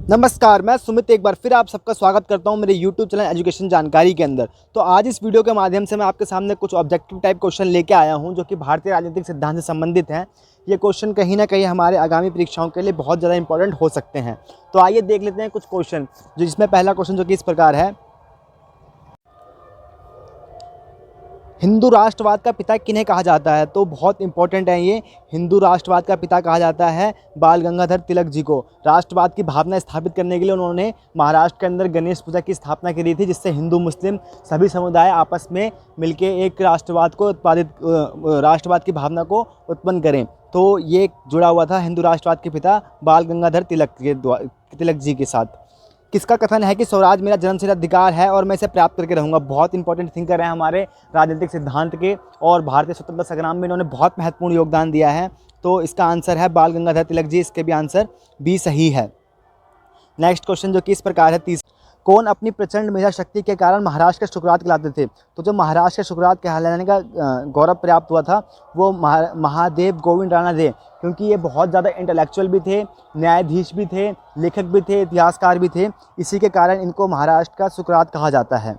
नमस्कार, मैं सुमित एक बार फिर आप सबका स्वागत करता हूं मेरे YouTube चैनल एजुकेशन जानकारी के अंदर। तो आज इस वीडियो के माध्यम से मैं आपके सामने कुछ ऑब्जेक्टिव टाइप क्वेश्चन लेके आया हूं जो कि भारतीय राजनीतिक सिद्धांत से संबंधित हैं। ये क्वेश्चन कहीं ना कहीं हमारे आगामी परीक्षाओं के लिए बहुत ज़्यादा इंपॉर्टेंट हो सकते हैं। तो आइए देख लेते हैं कुछ क्वेश्चन, जिसमें पहला क्वेश्चन जो कि इस प्रकार है, हिंदू राष्ट्रवाद का पिता किन्हें कहा जाता है। तो बहुत इंपॉर्टेंट है ये। हिंदू राष्ट्रवाद का पिता कहा जाता है बाल गंगाधर तिलक जी को। राष्ट्रवाद की भावना स्थापित करने के लिए उन्होंने महाराष्ट्र के अंदर गणेश पूजा की स्थापना करी थी, जिससे हिंदू मुस्लिम सभी समुदाय आपस में मिलकर एक राष्ट्रवाद की भावना को उत्पन्न करें। तो ये जुड़ा हुआ था हिंदू राष्ट्रवाद के पिता बाल गंगाधर तिलक जी के साथ। किसका कथन है कि स्वराज मेरा जन्मसिद्ध अधिकार है और मैं इसे प्राप्त करके रहूँगा। बहुत इंपॉर्टेंट थिंकर हैं हमारे राजनीतिक सिद्धांत के, और भारतीय स्वतंत्रता संग्राम में इन्होंने बहुत महत्वपूर्ण योगदान दिया है। तो इसका आंसर है बाल गंगाधर तिलक जी। इसके भी आंसर बी सही है। नेक्स्ट क्वेश्चन जो कि इस प्रकार है, कौन अपनी प्रचंड मेधा शक्ति के कारण महाराष्ट्र के शुक्रवात कहलाते थे। तो जो महाराष्ट्र के शुक्रवात कहलाने का गौरव प्राप्त हुआ था वो महादेव गोविंद राणा थे, क्योंकि ये बहुत ज़्यादा इंटेलेक्चुअल भी थे, न्यायाधीश भी थे, लेखक भी थे, इतिहासकार भी थे। इसी के कारण इनको महाराष्ट्र का शुक्रवात कहा जाता है।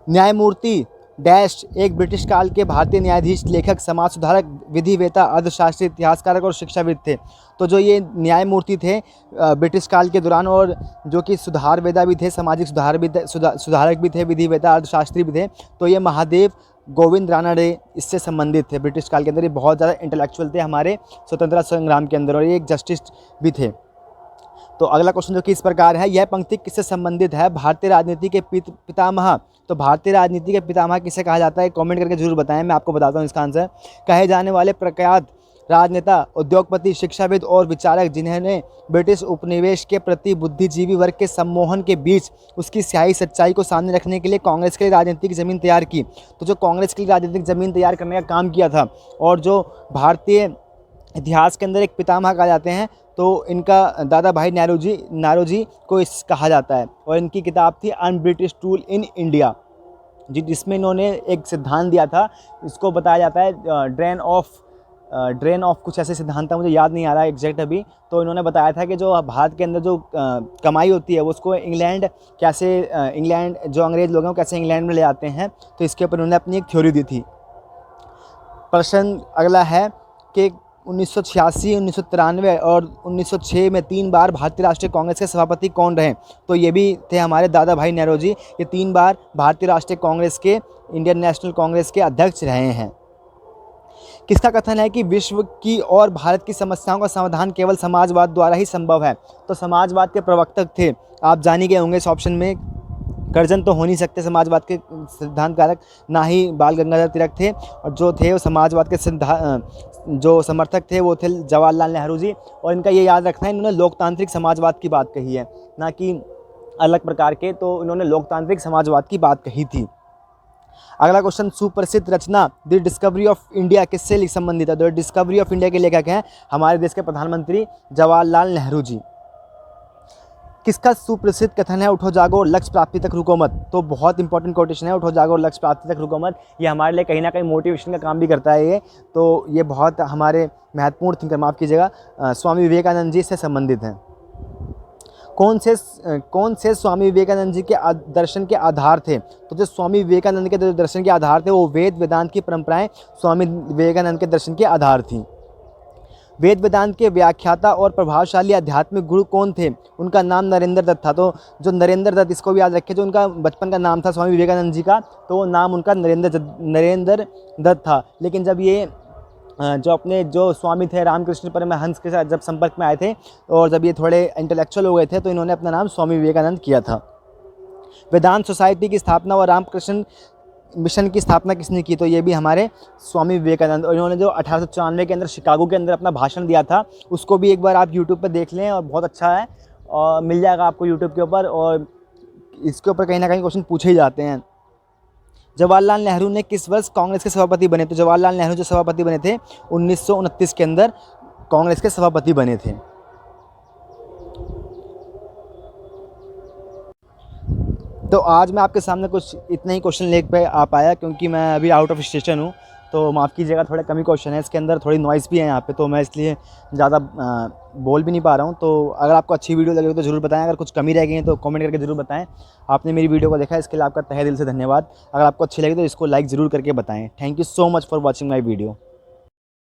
न्यायमूर्ति डैश एक ब्रिटिश काल के भारतीय न्यायाधीश, लेखक, समाज सुधारक, विधिवेता, अर्थशास्त्री, इतिहासकारक और शिक्षाविद थे। तो जो ये न्यायमूर्ति थे ब्रिटिश काल के दौरान, और जो कि सुधारवेदा भी थे, सामाजिक सुधारक भी थे, विधिवेता, अर्थशास्त्री भी थे। तो ये महादेव गोविंद रानडे इससे संबंधित थे। ब्रिटिश काल के अंदर ये बहुत ज़्यादा इंटेलेक्चुअल थे हमारे स्वतंत्रता संग्राम के अंदर, और ये एक जस्टिस भी थे। तो अगला क्वेश्चन जो कि इस प्रकार है, यह पंक्ति किससे संबंधित है। भारतीय राजनीति के पितामह। तो भारतीय राजनीति के पितामह किसे कहा जाता है, कमेंट करके जरूर बताएं, मैं आपको बताता हूं इसका आंसर। कहे जाने वाले प्रख्यात राजनेता, उद्योगपति, शिक्षाविद और विचारक, जिन्होंने ब्रिटिश उपनिवेश के प्रति बुद्धिजीवी वर्ग के सम्मोहन के बीच उसकी स्याही सच्चाई को सामने रखने के लिए कांग्रेस के लिए राजनीतिक ज़मीन तैयार की। तो जो कांग्रेस के लिए राजनीतिक ज़मीन तैयार करने का काम किया था, और जो भारतीय इतिहास के अंदर एक पितामह कहा जाते हैं, तो इनका दादा भाई नारोजी को इस कहा जाता है। और इनकी किताब थी un British rule in India, जिसमें इन्होंने एक सिद्धांत दिया था। इसको बताया जाता है ड्रेन ऑफ कुछ ऐसे सिद्धांत था, मुझे याद नहीं आ रहा एग्जैक्ट अभी। तो इन्होंने बताया था कि जो भारत के अंदर जो कमाई होती है उसको इंग्लैंड जो अंग्रेज़ लोग हैं वो कैसे इंग्लैंड में ले आते हैं। तो इसके ऊपर उन्होंने अपनी एक थ्योरी दी थी। प्रश्न अगला है कि 1986, 1993 और 1906 में 3 बार भारतीय राष्ट्रीय कांग्रेस के सभापति कौन रहे। तो ये भी थे हमारे दादा भाई नेहरूजी। ये 3 बार भारतीय राष्ट्रीय कांग्रेस के, इंडियन नेशनल कांग्रेस के अध्यक्ष रहे हैं। किसका कथन है कि विश्व की और भारत की समस्याओं का समाधान केवल समाजवाद द्वारा ही संभव है। तो समाजवाद के प्रवक्ता थे, आप जान ही गए होंगे इस ऑप्शन में, कर्जन तो हो नहीं सकते समाजवाद के सिद्धांत कारक, ना ही बाल गंगाधर तिलक थे। और जो थे वो समाजवाद के जो समर्थक थे वो थे जवाहरलाल नेहरू जी। और इनका ये याद रखना है, इन्होंने लोकतांत्रिक समाजवाद की बात कही है, ना कि अलग प्रकार के। तो इन्होंने लोकतांत्रिक समाजवाद की बात कही थी। अगला क्वेश्चन, सुप्रसिद्ध रचना द डिस्कवरी ऑफ इंडिया किससे संबंधित है। द डिस्कवरी ऑफ इंडिया के लेखक हैं हमारे देश के प्रधानमंत्री जवाहरलाल नेहरू जी। किसका सुप्रसिद्ध कथन है, उठो जागो लक्ष्य प्राप्ति तक रुको मत। तो बहुत इंपॉर्टेंट कोटेशन है, उठो जागो लक्ष्य प्राप्ति तक रुको मत। ये हमारे लिए कहीं ना कहीं मोटिवेशन का काम भी करता है ये। तो ये बहुत हमारे महत्वपूर्ण थिंकर, माफ़ कीजिएगा, स्वामी विवेकानंद जी से संबंधित हैं। कौन से स्वामी विवेकानंद जी के दर्शन के आधार थे। तो जो स्वामी विवेकानंद के दर्शन के आधार थे वो वेद वेदांत की परंपराएं स्वामी विवेकानंद के दर्शन के आधार थी। वेद वेदांत के व्याख्याता और प्रभावशाली आध्यात्मिक गुरु कौन थे। उनका नाम नरेंद्र दत्त था। तो जो नरेंद्र दत्त, इसको भी याद रखें, जो उनका बचपन का नाम था स्वामी विवेकानंद जी का, तो वो नाम उनका नरेंद्र दत्त था। लेकिन जब ये जो स्वामी थे रामकृष्ण परमहंस के साथ जब संपर्क में आए थे, और जब ये थोड़े इंटेलेक्चुअल हो गए थे, तो इन्होंने अपना नाम स्वामी विवेकानंद किया था। वेदांत सोसाइटी की स्थापना और रामकृष्ण मिशन की स्थापना किसने की। तो ये भी हमारे स्वामी विवेकानंद। और इन्होंने जो 1894 के अंदर शिकागो के अंदर अपना भाषण दिया था, उसको भी एक बार आप यूट्यूब पर देख लें, और बहुत अच्छा है, और मिल जाएगा आपको यूट्यूब के ऊपर। और इसके ऊपर कहीं ना कहीं क्वेश्चन पूछे ही जाते हैं। जवाहरलाल नेहरू ने किस वर्ष कांग्रेस के सभापति बने। तो जवाहरलाल नेहरू जो सभापति बने थे 1929 के अंदर कांग्रेस के सभापति बने थे। तो आज मैं आपके सामने कुछ इतना ही क्वेश्चन लेकर आ पाया, क्योंकि मैं अभी आउट ऑफ स्टेशन हूँ। तो माफ़ कीजिएगा, थोड़े कमी क्वेश्चन है इसके अंदर, थोड़ी नॉइज़ भी है यहाँ पे, तो मैं इसलिए ज़्यादा बोल भी नहीं पा रहा हूँ। तो अगर आपको अच्छी वीडियो लगी हो तो ज़रूर बताएं, अगर कुछ कमी रह गई है तो कमेंट करके ज़रूर बताएं। आपने मेरी वीडियो को देखा इसके लिए आपका तहे दिल से धन्यवाद। अगर आपको अच्छी लगी तो इसको लाइक ज़रूर करके बताएं। Thank you so much for watching my video.